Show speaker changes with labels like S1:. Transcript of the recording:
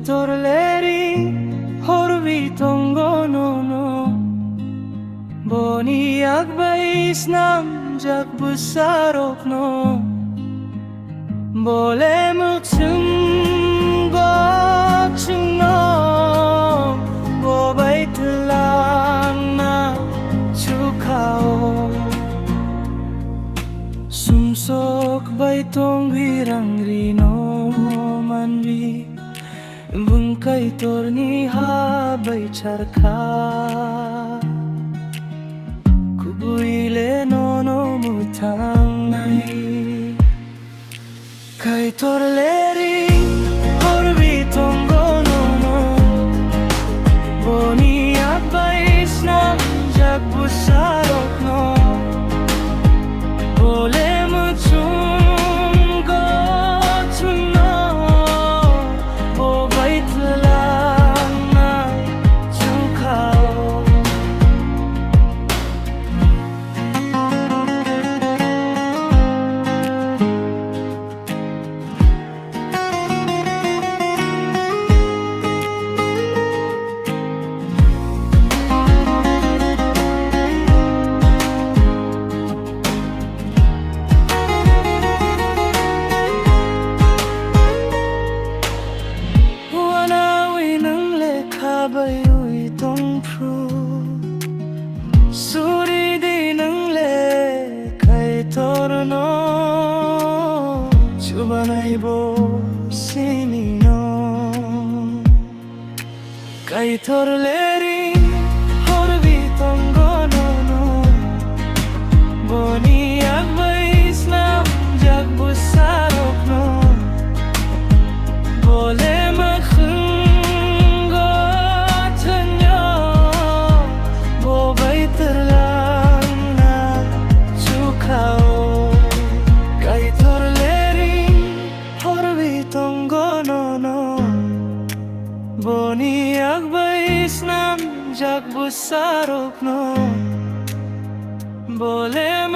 S1: Jisu Le Ringhorwi Tongo Nono Boni agbais nam jak busarok no Boleh muksim goksim no Bobai telang na cukao Sumsok bai tong wirang rino manwi Bungkai torni habai charka Kubuile nono mutang nai Kai Jisu Le Ringhorwi Tongo Nono Boni agbais nam jak busarok no Boleh mucung gotun no Bobai telang na cukao Bayui tong pru Suri di nang le kai torno Chuba nai bo sini no Kai Jisu Le Ringhorwi Tongo Nono Boni agbais nam jak busarok no Boleh Boni agbais nam jak busarok no Boleh